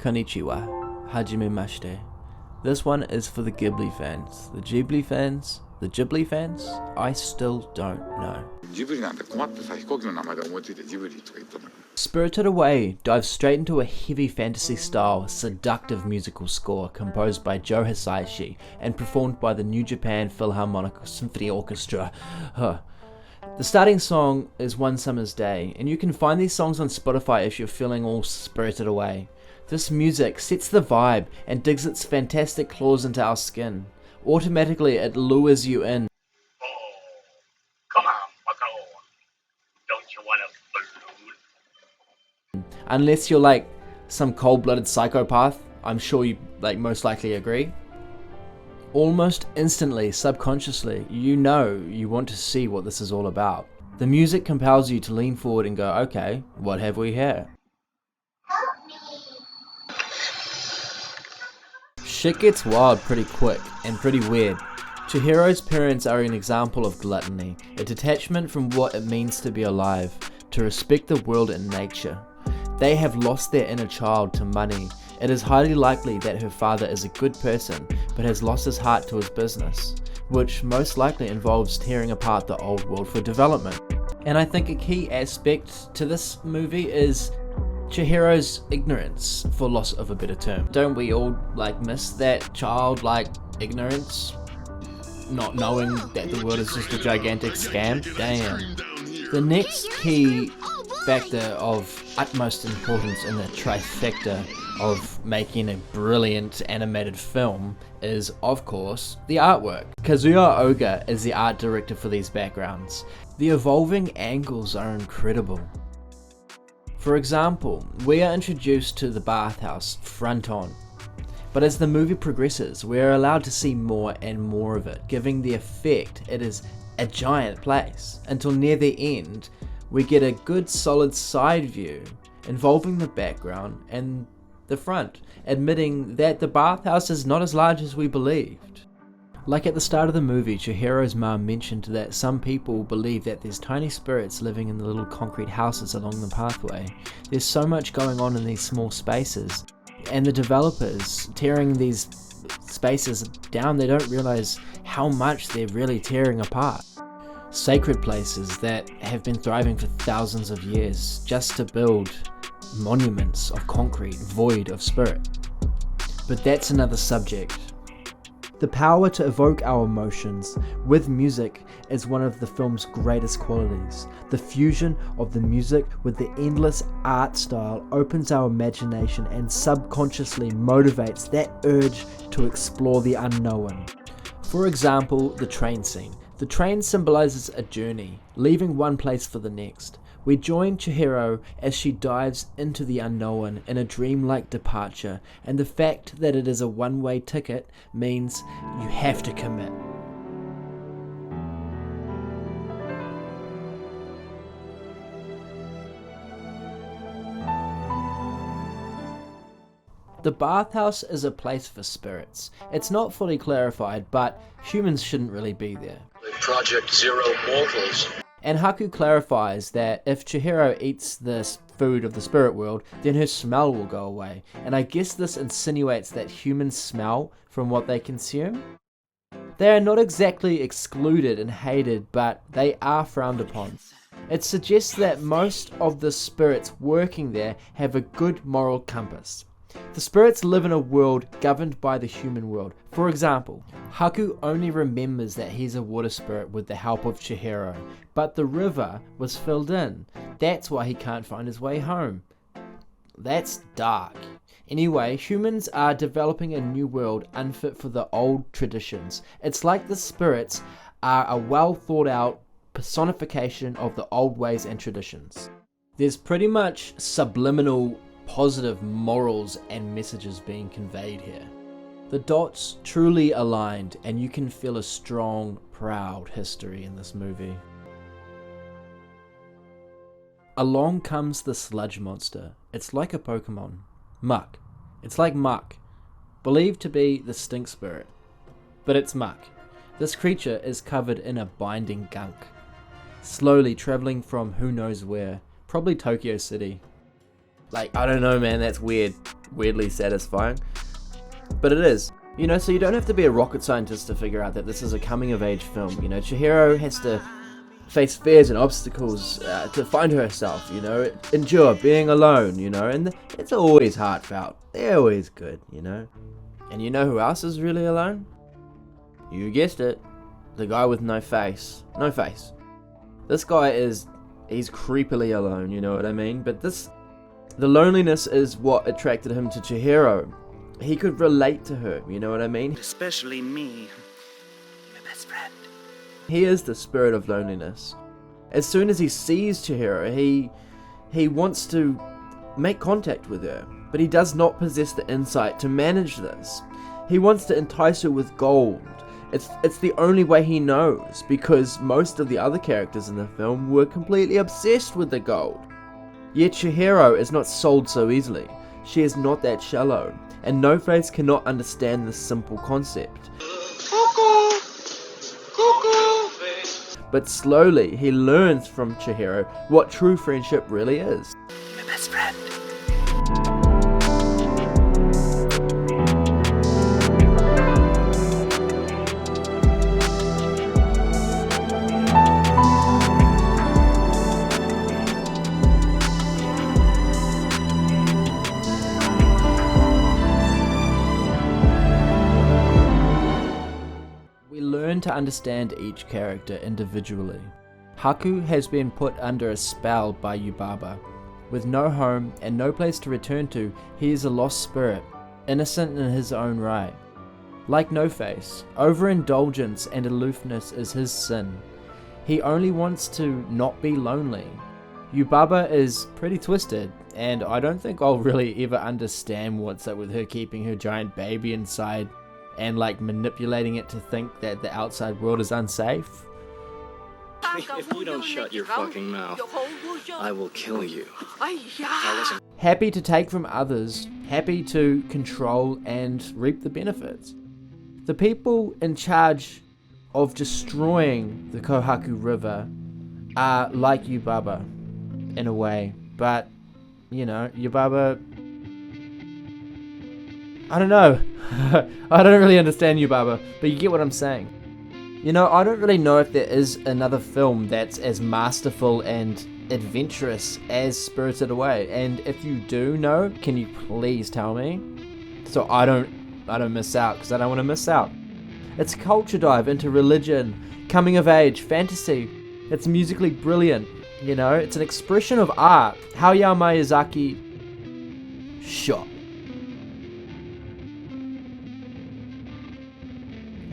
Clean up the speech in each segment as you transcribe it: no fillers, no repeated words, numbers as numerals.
Konnichiwa, hajimemashite. This one is for the Ghibli fans. The Ghibli fans? The Ghibli fans? I still don't know. Spirited Away dives straight into a heavy fantasy-style, seductive musical score composed by Joe Hisaishi and performed by the New Japan Philharmonic Symphony Orchestra. The starting song is One Summer's Day, and you can find these songs on Spotify if you're feeling all spirited away. This music sets the vibe and digs its fantastic claws into our skin. Automatically it lures you in. Come on, Bucko. Don't you want a balloon? Unless you're like some cold-blooded psychopath, I'm sure you most likely agree. Almost instantly, subconsciously, you know you want to see what this is all about. The music compels you to lean forward and go, okay, what have we here? Shit gets wild pretty quick and pretty weird. Chihiro's parents are an example of gluttony, a detachment from what it means to be alive, to respect the world and nature. They have lost their inner child to money. It is highly likely that her father is a good person, but has lost his heart to his business, which most likely involves tearing apart the old world for development. And I think a key aspect to this movie is Chihiro's ignorance, for loss of a better term. Don't we all miss that childlike ignorance? Not knowing that the world is just a gigantic scam? Damn. The next key factor of utmost importance in the trifecta of making a brilliant animated film is, of course, the artwork. Kazuya Oga is the art director for these backgrounds. The evolving angles are incredible. For example, we are introduced to the bathhouse front on, but as the movie progresses, we are allowed to see more and more of it, giving the effect it is a giant place, until near the end, we get a good solid side view involving the background and the front, admitting that the bathhouse is not as large as we believed. Like at the start of the movie, Chihiro's mom mentioned that some people believe that there's tiny spirits living in the little concrete houses along the pathway. There's so much going on in these small spaces, and the developers tearing these spaces down, they don't realize how much they're really tearing apart. Sacred places that have been thriving for thousands of years just to build monuments of concrete void of spirit. But that's another subject. The power to evoke our emotions with music is one of the film's greatest qualities. The fusion of the music with the endless art style opens our imagination and subconsciously motivates that urge to explore the unknown. For example, the train scene. The train symbolizes a journey, leaving one place for the next. We join Chihiro as she dives into the unknown in a dreamlike departure, and the fact that it is a one-way ticket means you have to commit. The bathhouse is a place for spirits. It's not fully clarified, but humans shouldn't really be there. Project Zero Mortals. And Haku clarifies that if Chihiro eats this food of the spirit world, then her smell will go away. And I guess this insinuates that humans smell from what they consume. They are not exactly excluded and hated, but they are frowned upon. It suggests that most of the spirits working there have a good moral compass. The spirits live in a world governed by the human world. For example, Haku only remembers that he's a water spirit with the help of Chihiro, but the river was filled in. That's why he can't find his way home. That's dark. Anyway, humans are developing a new world unfit for the old traditions. It's like the spirits are a well thought out personification of the old ways and traditions. There's pretty much subliminal positive morals and messages being conveyed here. The dots truly aligned, and you can feel a strong, proud history in this movie. Along comes the sludge monster. It's like a Pokemon. Muck. It's like Muck, believed to be the stink spirit, but it's Muck. This creature is covered in a binding gunk, slowly traveling from who knows where, probably Tokyo City. I don't know, man, that's weird. weirdly satisfying. But it is. You know, so you don't have to be a rocket scientist to figure out that this is a coming-of-age film. You know, Chihiro has to face fears and obstacles to find herself, you know, endure being alone, you know, and it's always heartfelt. They're always good, you know. And you know who else is really alone? You guessed it. The guy with no face. No face. This guy he's creepily alone, you know what I mean? But the loneliness is what attracted him to Chihiro. He could relate to her, you know what I mean? Especially me, your best friend. He is the spirit of loneliness. As soon as he sees Chihiro, he wants to make contact with her, but he does not possess the insight to manage this. He wants to entice her with gold. It's the only way he knows, because most of the other characters in the film were completely obsessed with the gold. Yet Chihiro is not sold so easily. She is not that shallow, and No Face cannot understand this simple concept. Cuckoo! Cuckoo! But slowly he learns from Chihiro what true friendship really is. Your best friend. To understand each character individually. Haku has been put under a spell by Yubaba. With no home and no place to return to, he is a lost spirit, innocent in his own right. Like No Face, overindulgence and aloofness is his sin. He only wants to not be lonely. Yubaba is pretty twisted, and I don't think I'll really ever understand what's up with her keeping her giant baby inside and like manipulating it to think that the outside world is unsafe. If you don't shut your fucking mouth, I will kill you. Happy to take from others, happy to control and reap the benefits. The people in charge of destroying the Kohaku River are like Yubaba in a way, but you know, Yubaba, I don't know. I don't really understand Yubaba, but you get what I'm saying. You know, I don't really know if there is another film that's as masterful and adventurous as Spirited Away, and if you do know, can you please tell me? So I don't miss out, because I don't want to miss out. It's a culture dive into religion, coming of age, fantasy. It's musically brilliant, you know, it's an expression of art. Hayao Miyazaki shot.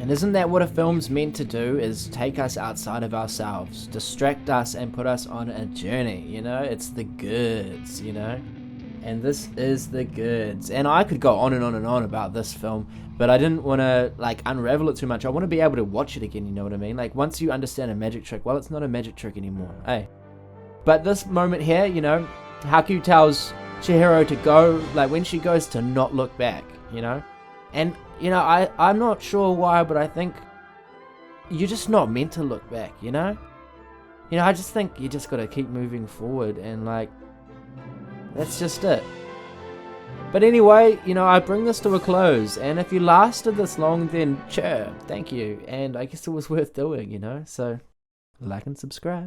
And isn't that what a film's meant to do, is take us outside of ourselves, distract us and put us on a journey, you know? It's the goods, you know? And this is the goods. And I could go on and on and on about this film, but I didn't want to, like, unravel it too much. I want to be able to watch it again, you know what I mean? Like, once you understand a magic trick, well, it's not a magic trick anymore, eh? But this moment here, you know, Haku tells Chihiro to go, like, when she goes, to not look back, you know? And, you know, I'm not sure why, but I think you're just not meant to look back, you know? You know, I just think you just gotta keep moving forward, and, like, that's just it. But anyway, you know, I bring this to a close, and if you lasted this long, then thank you. And I guess it was worth doing, you know? So, like and subscribe.